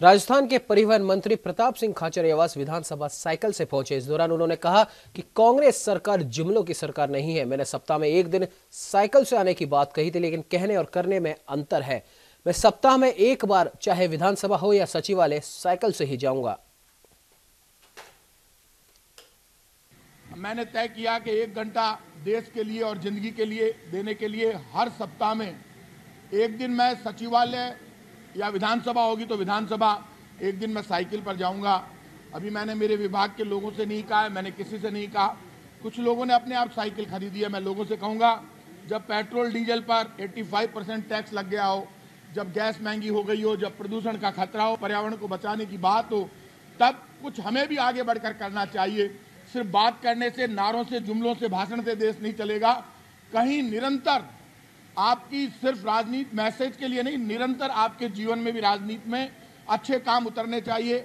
राजस्थान के परिवहन मंत्री प्रताप सिंह खाचरियावास विधानसभा साइकिल से पहुंचे। इस दौरान उन्होंने कहा कि कांग्रेस सरकार जुमलों की सरकार नहीं है। मैंने सप्ताह में एक दिन साइकिल से आने की बात कही थी, लेकिन कहने और करने में अंतर है। मैं सप्ताह में एक बार, चाहे विधानसभा हो या सचिवालय, साइकिल से ही जाऊंगा। मैंने तय किया कि 1 घंटा देश के लिए और जिंदगी के लिए देने के लिए हर सप्ताह में एक दिन मैं सचिवालय या विधानसभा होगी तो विधानसभा, एक दिन मैं साइकिल पर जाऊंगा। अभी मैंने मेरे विभाग के लोगों से नहीं कहा है, मैंने किसी से नहीं कहा। कुछ लोगों ने अपने आप साइकिल खरीदी है। मैं लोगों से कहूंगा, जब पेट्रोल डीजल पर 85% टैक्स लग गया हो, जब गैस महंगी हो गई हो, जब प्रदूषण का खतरा हो, पर्यावरण को बचाने की बात हो, तब कुछ हमें भी आगे बढ़कर करना चाहिए। सिर्फ बात करने से, नारों से, जुमलों से, भाषण से देश नहीं चलेगा। कहीं निरंतर आपकी सिर्फ राजनीति मैसेज के लिए नहीं, निरंतर आपके जीवन में भी राजनीति में अच्छे काम उतरने चाहिए।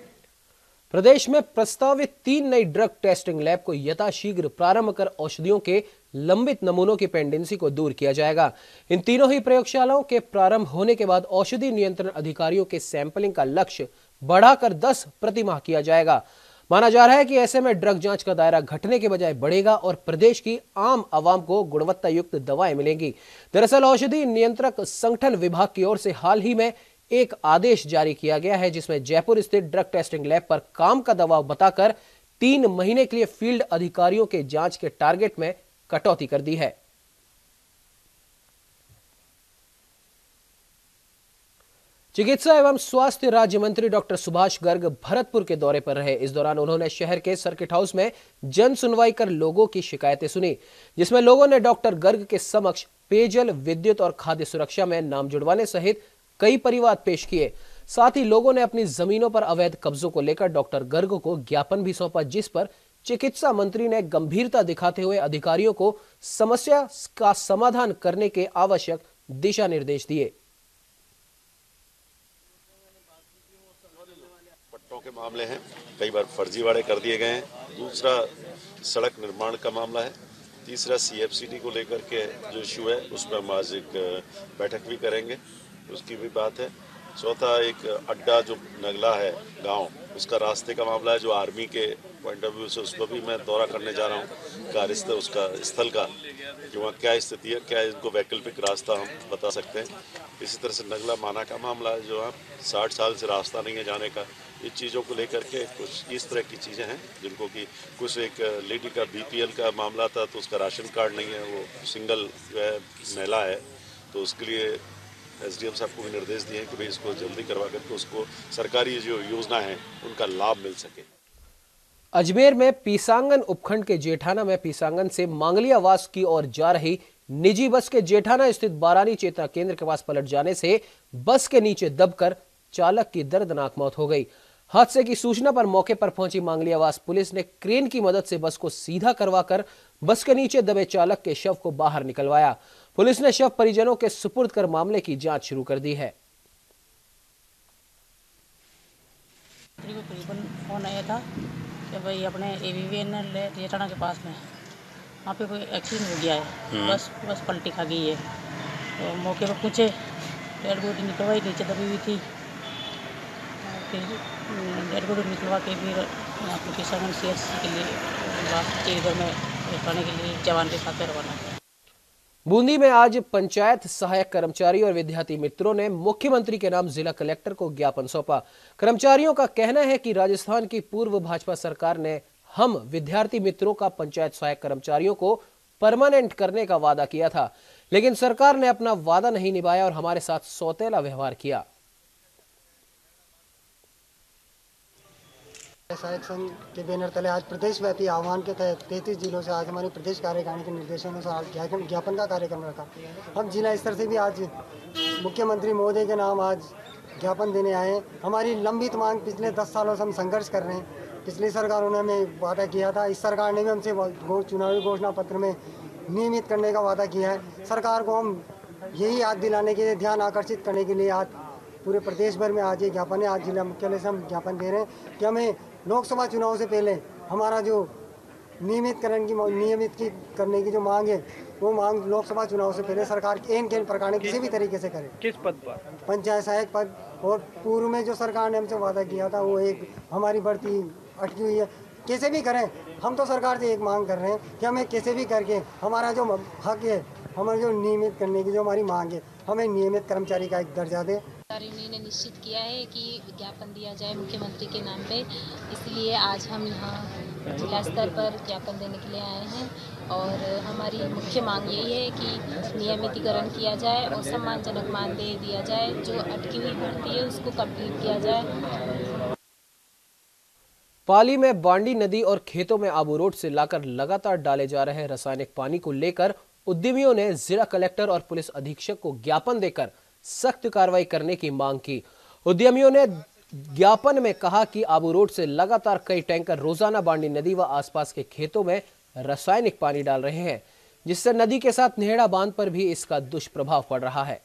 प्रदेश में प्रस्तावित 3 नई ड्रग टेस्टिंग लैब को यथाशीघ्र प्रारंभ कर औषधियों के लंबित नमूनों की पेंडेंसी को दूर किया जाएगा। इन तीनों ही प्रयोगशालाओं के प्रारंभ होने के बाद औषधि नियंत्रण अधिकारियों के सैंपलिंग का लक्ष्य बढ़ाकर 10 प्रति माह किया जाएगा। माना जा रहा है कि ऐसे में ड्रग जांच का दायरा घटने के बजाय बढ़ेगा और प्रदेश की आम आवाम को गुणवत्ता युक्त दवाएं मिलेंगी। दरअसल औषधि नियंत्रक संगठन विभाग की ओर से हाल ही में एक आदेश जारी किया गया है, जिसमें जयपुर स्थित ड्रग टेस्टिंग लैब पर काम का दबाव बताकर 3 महीने के लिए फील्ड अधिकारियों के जांच के टारगेट में कटौती कर दी है। चिकित्सा एवं स्वास्थ्य राज्य मंत्री डॉक्टर सुभाष गर्ग भरतपुर के दौरे पर रहे। इस दौरान उन्होंने शहर के सर्किट हाउस में जन सुनवाई कर लोगों की शिकायतें सुनी, जिसमें लोगों ने डॉक्टर गर्ग के समक्ष पेयजल, विद्युत और खाद्य सुरक्षा में नाम जुड़वाने सहित कई परिवाद पेश किए। साथ ही लोगों ने अपनी जमीनों पर अवैध कब्जों को लेकर डॉक्टर गर्ग को ज्ञापन भी सौंपा, जिस पर चिकित्सा मंत्री ने गंभीरता दिखाते हुए अधिकारियों को समस्या का समाधान करने के आवश्यक दिशा निर्देश दिए। पट्टों के मामले हैं, कई बार फर्जीवाड़े कर दिए गए हैं। दूसरा सड़क निर्माण का मामला है। तीसरा CFCD को लेकर के जो इशू है उस पर हम आज एक बैठक भी करेंगे, उसकी भी बात है। चौथा एक अड्डा जो नगला है गांव, उसका रास्ते का मामला है, जो आर्मी के पॉइंट ऑफ व्यू से उसको भी मैं दौरा करने जा रहा हूँ कार्यस्थल, उसका स्थल का, कि वहाँ क्या स्थिति है, क्या इनको वैकल्पिक रास्ता हम बता सकते हैं। इसी तरह से नगला माना का मामला है, जो 60 साल से रास्ता नहीं है जाने का। इस चीज़ों को लेकर के कुछ इस तरह की चीज़ें हैं जिनको कि कुछ एक लेडी का BPL का मामला था, तो उसका राशन कार्ड नहीं है, वो सिंगल जो है महिला है, तो उसके लिए SDM साहब को भी निर्देश दिए हैं कि भाई इसको जल्दी करवा करके उसको सरकारी जो योजना है उनका लाभ मिल सके। अजमेर में पीसांगन उपखंड के जेठाना में पीसांगन से मांगलियावास की ओर जा रही निजी बस के जेठाना स्थित बारानी चेतना केंद्र के पास पलट जाने से बस के नीचे दबकर चालक की दर्दनाक मौत हो गई। हादसे की सूचना पर मौके पर पहुंची मांगलियावास पुलिस ने क्रेन की मदद से बस को सीधा करवाकर बस के नीचे दबे चालक के शव को बाहर निकलवाया। पुलिस ने शव परिजनों के सुपुर्द कर मामले की जांच शुरू कर दी है। फोन आया था कि भाई अपने AVVNL जेठाना के पास में वहाँ पे कोई एक्सीडेंट हो गया है, बस पलटी खा गई है। तो मौके पर पूछे, डेड बॉडी निकलवाई, नीचे दबी हुई थी। फिर डेड बॉडी निकलवा के फिर आपको पीसांगन CHC के लिए घर में रखने के लिए जवान के साथ रवाना किया। बूंदी में आज पंचायत सहायक कर्मचारी और विद्यार्थी मित्रों ने मुख्यमंत्री के नाम जिला कलेक्टर को ज्ञापन सौंपा। कर्मचारियों का कहना है कि राजस्थान की पूर्व भाजपा सरकार ने हम विद्यार्थी मित्रों का पंचायत सहायक कर्मचारियों को परमानेंट करने का वादा किया था, लेकिन सरकार ने अपना वादा नहीं निभाया और हमारे साथ सौतेला व्यवहार किया। सहायक संघ के बैनर तले आज प्रदेश व्यापी आह्वान के तहत 33 जिलों से आज हमारी प्रदेश कार्यकारिणी के निर्देशानुसार ज्ञापन का कार्यक्रम रखा। हम जिला स्तर से भी आज मुख्यमंत्री महोदय के नाम आज ज्ञापन देने आए हैं। हमारी लंबित मांग पिछले 10 सालों से हम संघर्ष कर रहे हैं। पिछली सरकारों ने हमें वादा किया था, इस सरकार ने भी हमसे चुनावी घोषणा पत्र में नियमित करने का वादा किया है। सरकार को हम यही याद दिलाने के लिए, ध्यान आकर्षित करने के लिए आज पूरे प्रदेश भर में आज ये ज्ञापन है। आज जिला मुख्यालय से हम ज्ञापन दे रहे हैं कि हमें लोकसभा चुनाव से पहले हमारा जो नियमित करने की जो मांग है, वो मांग लोकसभा चुनाव से पहले सरकार एन के प्रकार किसी भी तरीके से करे। किस पद पर? पंचायत सहायक पद और पूर्व में जो सरकार ने हमसे वादा किया था वो एक हमारी भर्ती अटकी हुई है। कैसे भी करें, हम तो सरकार से एक मांग कर रहे हैं कि हमें कैसे भी करके हमारा जो हक है, हमारे जो नियमित करने की जो हमारी मांग है, हमें नियमित कर्मचारी का एक दर्जा दे। ने निश्चित किया है कि ज्ञापन दिया जाए मुख्यमंत्री के नाम पे, इसलिए आज हम यहाँ जिला स्तर पर ज्ञापन देने के लिए आए हैं और हमारी मुख्य मांग यही है कि नियमितीकरण किया जाए और सम्मानजनक मानदेय दिया जाए, जो अटकी हुई भर्ती है उसको कंप्लीट किया जाए। पाली में बांडी नदी और खेतों में आबू रोड से लाकर लगातार डाले जा रहे रासायनिक पानी को लेकर उद्यमियों ने जिला कलेक्टर और पुलिस अधीक्षक को ज्ञापन देकर सख्त कार्रवाई करने की मांग की। उद्यमियों ने ज्ञापन में कहा कि आबू रोड से लगातार कई टैंकर रोजाना बांडी नदी व आसपास के खेतों में रासायनिक पानी डाल रहे हैं, जिससे नदी के साथ नेहड़ा बांध पर भी इसका दुष्प्रभाव पड़ रहा है।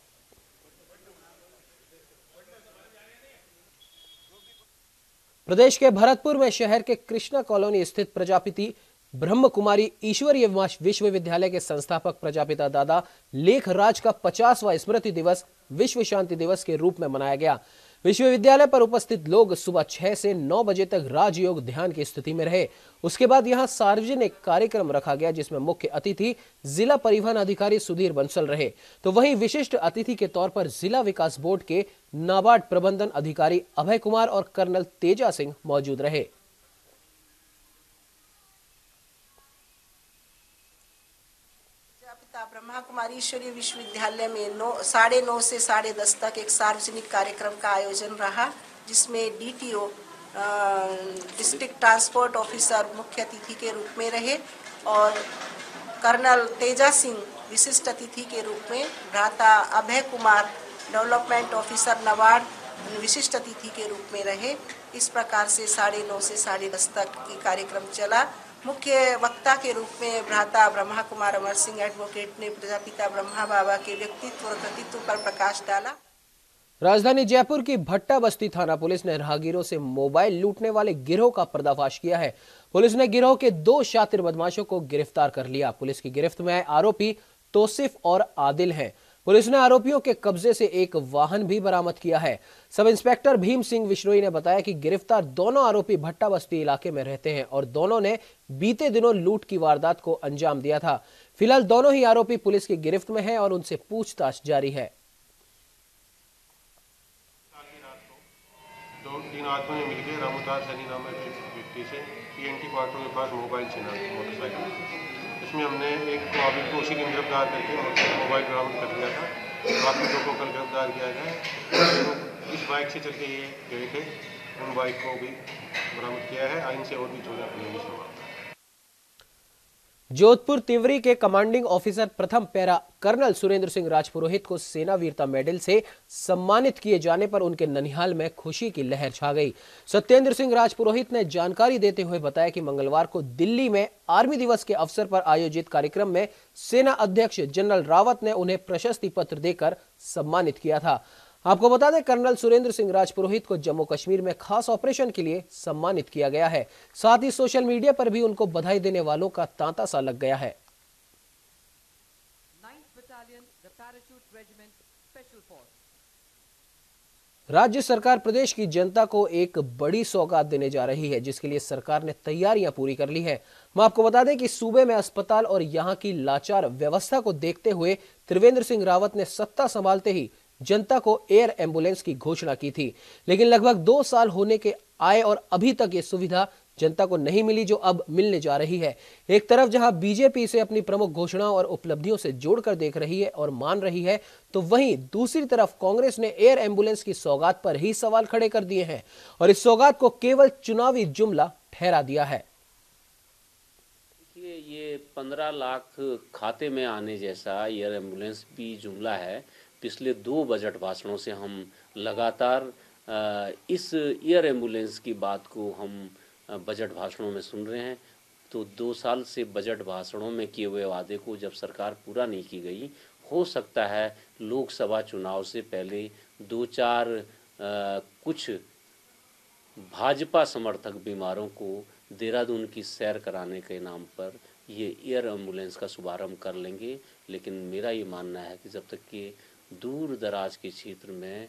प्रदेश के भरतपुर में शहर के कृष्णा कॉलोनी स्थित प्रजापिता ब्रह्म कुमारी ईश्वरीय विश्वविद्यालय के संस्थापक प्रजापिता दादा लेखराज का 50वां स्मृति दिवस विश्व शांति दिवस के रूप में मनाया गया। विश्वविद्यालय पर उपस्थित लोग सुबह 6 से 9 बजे तक राजयोग ध्यान की स्थिति में रहे। उसके बाद यहां सार्वजनिक कार्यक्रम रखा गया, जिसमें मुख्य अतिथि जिला परिवहन अधिकारी सुधीर बंसल रहे, तो वहीं विशिष्ट अतिथि के तौर पर जिला विकास बोर्ड के नाबार्ड प्रबंधन अधिकारी अभय कुमार और कर्नल तेजा सिंह मौजूद रहे। ब्रह्मा कुमारी ईश्वरीय विश्वविद्यालय में 9:30 से 10:30 तक एक सार्वजनिक कार्यक्रम का आयोजन रहा, जिसमें डीटीओ डिस्ट्रिक्ट ट्रांसपोर्ट ऑफिसर मुख्य अतिथि के रूप में रहे और कर्नल तेजा सिंह विशिष्ट अतिथि के रूप में, भ्राता अभय कुमार डेवलपमेंट ऑफिसर नवाड़ विशिष्ट अतिथि के रूप में रहे। इस प्रकार से 9:30 से 10:30 तक की कार्यक्रम चला। मुख्य वक्ता के रूप में भ्राता ब्रह्मा कुमार अमर सिंह एडवोकेट ने प्रजापिता ब्रह्मा बाबा के व्यक्तित्व और कृतित्व पर प्रकाश डाला। राजधानी जयपुर की भट्टा बस्ती थाना पुलिस ने राहगीरों से मोबाइल लूटने वाले गिरोह का पर्दाफाश किया है। पुलिस ने गिरोह के 2 शातिर बदमाशों को गिरफ्तार कर लिया। पुलिस की गिरफ्त में आए आरोपी तौसीफ और आदिल हैं। पुलिस ने आरोपियों के कब्जे से एक वाहन भी बरामद किया है। सब इंस्पेक्टर भीम सिंह विश्नोई ने बताया कि गिरफ्तार दोनों आरोपी भट्टा बस्ती इलाके में रहते हैं और दोनों ने बीते दिनों लूट की वारदात को अंजाम दिया था। फिलहाल दोनों ही आरोपी पुलिस की गिरफ्त में हैं और उनसे पूछताछ जारी है। 3 आदमियों ने मिलकर रामदास सैनी नाम के व्यक्ति से पीएनटी क्वार्टर के पास मोबाइल छीना मोटरसाइकिल। इसमें हमने एक आदमी को उसी दिन गिरफ्तार करके मोबाइल बरामद कर लिया था। बाकी 2 को कल गिरफ्तार किया गया। इस बाइक से चल के ये गए थे, उन बाइक को भी बरामद किया है। आइन से और भी चोरी अपनी। जोधपुर तिवरी के कमांडिंग ऑफिसर प्रथम पैरा कर्नल सुरेंद्र सिंह राजपुरोहित को सेना वीरता मेडल से सम्मानित किए जाने पर उनके ननिहाल में खुशी की लहर छा गई। सत्येंद्र सिंह राजपुरोहित ने जानकारी देते हुए बताया कि मंगलवार को दिल्ली में आर्मी दिवस के अवसर पर आयोजित कार्यक्रम में सेना अध्यक्ष जनरल रावत ने उन्हें प्रशस्ति पत्र देकर सम्मानित किया था। आपको बता दें, कर्नल सुरेंद्र सिंह राजपुरोहित को जम्मू कश्मीर में खास ऑपरेशन के लिए सम्मानित किया गया है। साथ ही सोशल मीडिया पर भी उनको बधाई देने वालों का तांता सा लग गया है। राज्य सरकार प्रदेश की जनता को एक बड़ी सौगात देने जा रही है, जिसके लिए सरकार ने तैयारियां पूरी कर ली है। मैं आपको बता दें कि सूबे में अस्पताल और यहां की लाचार व्यवस्था को देखते हुए त्रिवेंद्र सिंह रावत ने सत्ता संभालते ही जनता को एयर एम्बुलेंस की घोषणा की थी, लेकिन लगभग 2 साल होने के आए और अभी तक ये सुविधा जनता को नहीं मिली, जो अब मिलने जा रही है। एक तरफ जहां बीजेपी इसे अपनी प्रमुख घोषणाओं और उपलब्धियों से जोड़कर देख रही है और मान रही है, तो वहीं दूसरी तरफ कांग्रेस ने एयर एम्बुलेंस की सौगात पर ही सवाल खड़े कर दिए हैं और इस सौगात को केवल चुनावी जुमला ठहरा दिया है। ये 15 लाख खाते में आने जैसा एयर एम्बुलेंस भी जुमला है। पिछले 2 बजट भाषणों से हम लगातार इस एयर एम्बुलेंस की बात को हम बजट भाषणों में सुन रहे हैं। तो 2 साल से बजट भाषणों में किए हुए वादे को जब सरकार पूरा नहीं की गई, हो सकता है लोकसभा चुनाव से पहले 2-4 कुछ भाजपा समर्थक बीमारों को देहरादून की सैर कराने के नाम पर ये एयर एम्बुलेंस का शुभारंभ कर लेंगे। लेकिन मेरा ये मानना है कि जब तक कि दूर दराज के क्षेत्र में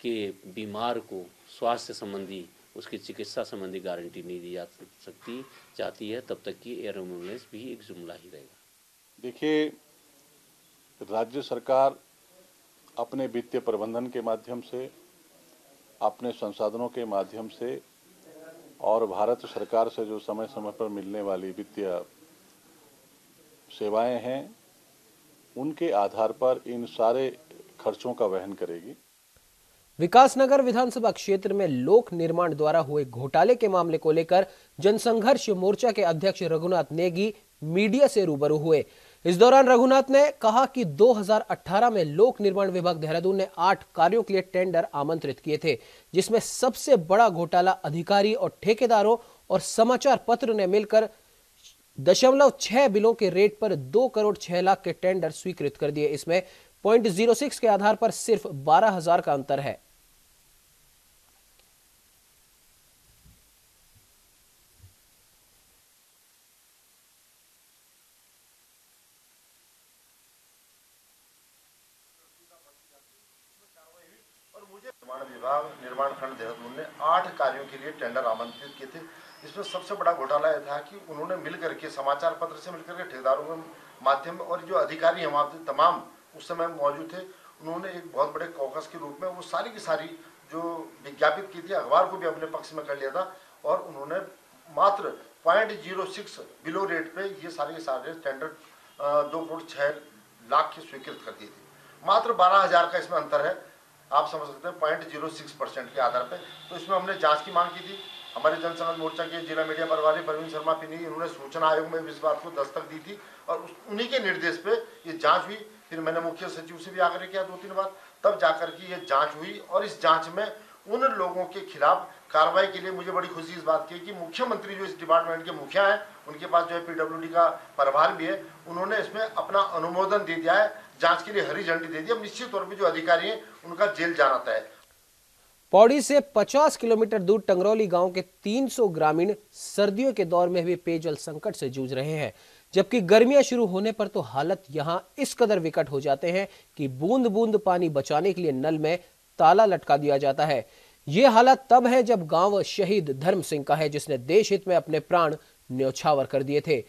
कि बीमार को स्वास्थ्य संबंधी उसकी चिकित्सा संबंधी गारंटी नहीं दी जा सकती जाती है, तब तक कि एयर एम्बुलेंस भी एक जुमला ही रहेगा। देखिए, राज्य सरकार अपने वित्तीय प्रबंधन के माध्यम से, अपने संसाधनों के माध्यम से और भारत सरकार से जो समय समय पर मिलने वाली वित्तीय सेवाएं हैं, उनके आधार पर इन सारे खर्चों का वहन करेगी। विकासनगर विधानसभा क्षेत्र में लोक निर्माण द्वारा हुए घोटाले के मामले को लेकर जनसंघर्ष मोर्चा के अध्यक्ष रघुनाथ नेगी मीडिया से रूबरू हुए। इस दौरान रघुनाथ ने कहा कि 2018 में लोक निर्माण विभाग देहरादून ने 8 कार्यों के लिए टेंडर आमंत्रित किए थे, जिसमें सबसे बड़ा घोटाला अधिकारी और ठेकेदारों और समाचार पत्र ने मिलकर 0.6 बिलों के रेट पर 2 करोड़ 6 लाख के टेंडर स्वीकृत कर दिए। इसमें 0.06 के आधार पर सिर्फ 12,000 का अंतर है। निर्माण खंड देहरादून ने 8 कार्यों के लिए टेंडर आमंत्रित किए थे। इसमें सबसे बड़ा घोटाला यह था कि उन्होंने मिलकर के समाचार पत्र से मिलकर के ठेकेदारों के माध्यम और जो अधिकारी हैं वहाँ तमाम उस समय मौजूद थे, उन्होंने एक बहुत बड़े कॉकस के रूप में वो सारी की सारी जो विज्ञापित की थी, अखबार को भी अपने पक्ष में कर लिया था और उन्होंने मात्र 0.06 बिलो रेट पे ये सारे के सारे टेंडर 2 करोड़ 6 लाख के स्वीकृत कर दिए थे। मात्र 12,000 का इसमें अंतर है, आप समझ सकते हैं 0.06% के आधार पे। तो इसमें हमने जांच की मांग की थी। हमारे जनसंघर्ष मोर्चा के जिला मीडिया प्रभारी प्रवीण शर्मा पिनी, इन्होंने सूचना आयोग में इस बात को दस्तक दी थी और उन्हीं के निर्देश पे ये जांच हुई। फिर मैंने मुख्य सचिव से भी आग्रह किया 2-3 बार, तब जाकर के ये जांच हुई और इस जांच में उन लोगों के खिलाफ कार्रवाई के लिए मुझे बड़ी खुशी इस बात की कि मुख्यमंत्री जो इस डिपार्टमेंट के मुखिया हैं, उनके पास जो है PWD का प्रभार भी है, उन्होंने इसमें अपना अनुमोदन दे दिया है, जांच के लिए हरी झंडी दे दी। अब निश्चित तौर पे जो अधिकारी हैं उनका जेल जाना तय है। पौड़ी से 50 किलोमीटर दूर टंगरौली गांव के 300 ग्रामीण सर्दियों के दौर में भी पेयजल संकट से जूझ रहे हैं, जबकि गर्मियां शुरू होने पर तो हालत यहां इस कदर विकट हो जाते हैं कि बूंद बूंद पानी बचाने के लिए नल में ताला लटका दिया जाता है। ये हालत तब है जब गांव शहीद धर्म सिंह का है, जिसने देश हित में अपने प्राण न्यौछावर कर दिए थे।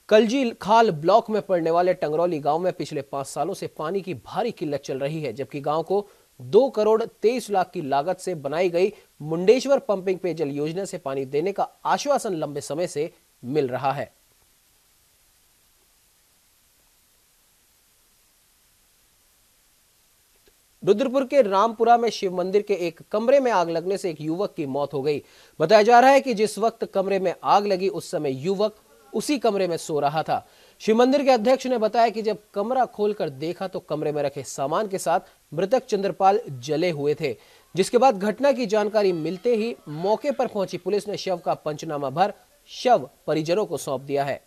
कलजी खाल ब्लॉक में पड़ने वाले टंगरौली गांव में पिछले 5 सालों से पानी की भारी किल्लत चल रही है, जबकि गांव को 2 करोड़ 23 लाख की लागत से बनाई गई मुंडेश्वर पंपिंग पेयजल योजना से पानी देने का आश्वासन लंबे समय से मिल रहा है। रुद्रपुर के रामपुरा में शिव मंदिर के एक कमरे में आग लगने से एक युवक की मौत हो गई। बताया जा रहा है कि जिस वक्त कमरे में आग लगी उस समय युवक उसी कमरे में सो रहा था। शिव मंदिर के अध्यक्ष ने बताया कि जब कमरा खोलकर देखा तो कमरे में रखे सामान के साथ मृतक चंद्रपाल जले हुए थे, जिसके बाद घटना की जानकारी मिलते ही मौके पर पहुंची पुलिस ने शव का पंचनामा भर शव परिजनों को सौंप दिया है।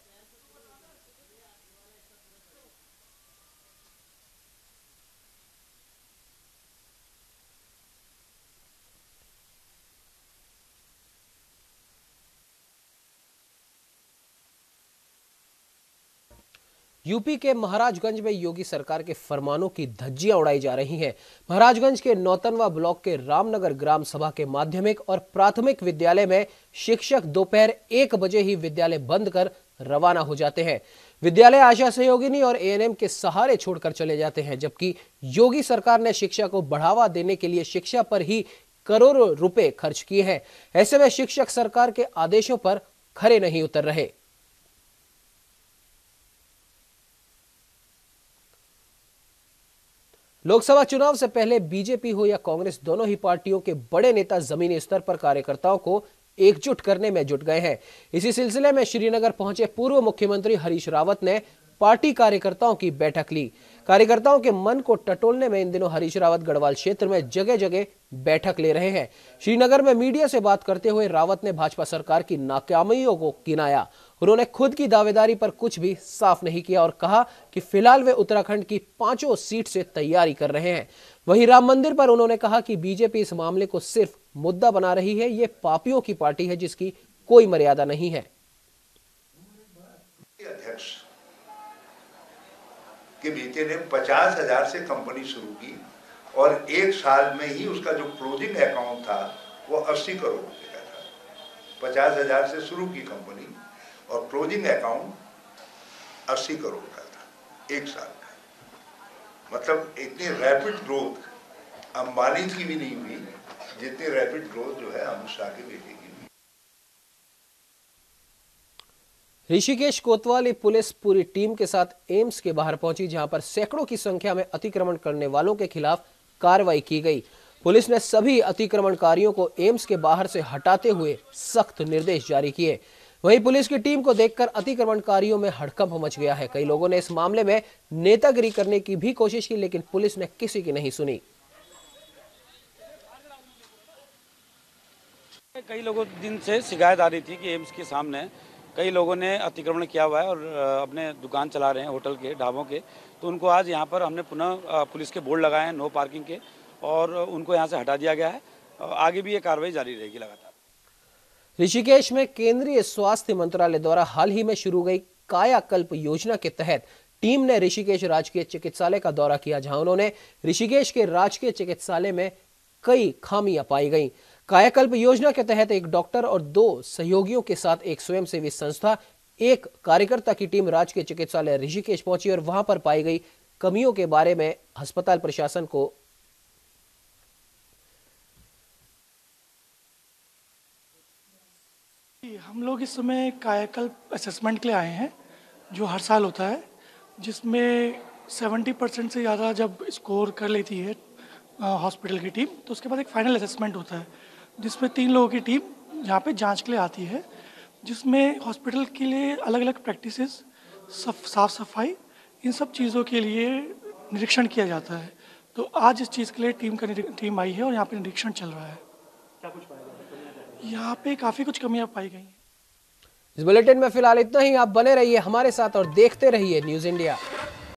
यूपी के महाराजगंज में योगी सरकार के फरमानों की धज्जियां उड़ाई जा रही हैं। महाराजगंज के नौतनवा ब्लॉक के रामनगर ग्राम सभा के माध्यमिक और प्राथमिक विद्यालय में शिक्षक दोपहर 1 बजे ही विद्यालय बंद कर रवाना हो जाते हैं। विद्यालय आशा सहयोगिनी और ANM के सहारे छोड़कर चले जाते हैं, जबकि योगी सरकार ने शिक्षा को बढ़ावा देने के लिए शिक्षा पर ही करोड़ों रुपए खर्च किए हैं। ऐसे में शिक्षक सरकार के आदेशों पर खरे नहीं उतर रहे। लोकसभा चुनाव से पहले बीजेपी हो या कांग्रेस, दोनों ही पार्टियों के बड़े नेता जमीनी स्तर पर कार्यकर्ताओं को एकजुट करने में जुट गए हैं। इसी सिलसिले में श्रीनगर पहुंचे पूर्व मुख्यमंत्री हरीश रावत ने पार्टी कार्यकर्ताओं की बैठक ली। कार्यकर्ताओं के मन को टटोलने में इन दिनों हरीश रावत गढ़वाल क्षेत्र में जगह जगह बैठक ले रहे हैं। श्रीनगर में मीडिया से बात करते हुए रावत ने भाजपा सरकार की नाकामियों को गिनाया। उन्होंने खुद की दावेदारी पर कुछ भी साफ नहीं किया और कहा कि फिलहाल वे उत्तराखंड की 5 सीट से तैयारी कर रहे हैं। वहीं राम मंदिर पर उन्होंने कहा कि बीजेपी इस मामले को सिर्फ मुद्दा बना रही है। ये पापियों की पार्टी है जिसकी कोई मर्यादा नहीं है। अध्यक्ष के बेटे ने 50,000 से कंपनी शुरू की और 1 साल में ही उसका जो क्लोजिंग अकाउंट था वो 80 करोड़ रुपए का था। 50,000 से शुरू की कंपनी और क्लोजिंग अकाउंट 80 करोड़ का था 1 साल का। मतलब इतनी रैपिड ग्रोथ अंबानी की भी नहीं हुई जितनी रैपिड ग्रोथ जो है अमित शाह के बेटे की। ऋषिकेश कोतवाली पुलिस पूरी टीम के साथ एम्स के बाहर पहुंची, जहां पर सैकड़ों की संख्या में अतिक्रमण करने वालों के खिलाफ कार्रवाई की गई। पुलिस ने सभी अतिक्रमणकारियों को एम्स के बाहर से हटाते हुए सख्त निर्देश जारी किए। वहीं पुलिस की टीम को देखकर अतिक्रमणकारियों में हड़कंप मच गया है। कई लोगों ने इस मामले में नेतागिरी करने की भी कोशिश की, लेकिन पुलिस ने किसी की नहीं सुनी। कई लोगों दिन से शिकायत आ रही थी कि एम्स के सामने कई लोगों ने अतिक्रमण किया हुआ है और अपने दुकान चला रहे हैं, होटल के, ढाबों के। तो उनको आज यहाँ पर हमने पुनः पुलिस के बोर्ड लगाए हैं नो पार्किंग के, और उनको यहाँ से हटा दिया गया है। आगे भी ये कार्रवाई जारी रहेगी लगातार। ऋषिकेश में केंद्रीय स्वास्थ्य मंत्रालय द्वारा हाल ही में शुरू गई कायाकल्प योजना के तहत टीम ने ऋषिकेश राजकीय चिकित्सालय का दौरा किया, जहां उन्होंने ऋषिकेश के राजकीय चिकित्सालय में कई खामियां पाई गईं। कायाकल्प योजना के तहत एक डॉक्टर और 2 सहयोगियों के साथ एक स्वयंसेवी संस्था, एक कार्यकर्ता की टीम राजकीय चिकित्सालय ऋषिकेश पहुंची और वहां पर पाई गई कमियों के बारे में अस्पताल प्रशासन को हम लोग इस समय कायाकल्प असेसमेंट के लिए आए हैं, जो हर साल होता है, जिसमें 70% से ज़्यादा जब स्कोर कर लेती है हॉस्पिटल की टीम, तो उसके बाद एक फाइनल असेसमेंट होता है, जिसमें 3 लोगों की टीम यहाँ पे जांच के लिए आती है, जिसमें हॉस्पिटल के लिए अलग अलग प्रैक्टिसेस, साफ सफाई, इन सब चीज़ों के लिए निरीक्षण किया जाता है। तो आज इस चीज़ के लिए टीम आई है और यहाँ पे निरीक्षण चल रहा है। क्या कुछ पाया गया? यहाँ पे काफ़ी कुछ कमियाँ पाई गई हैं। इस बुलेटिन में फिलहाल इतना ही। आप बने रहिए हमारे साथ और देखते रहिए न्यूज़ इंडिया।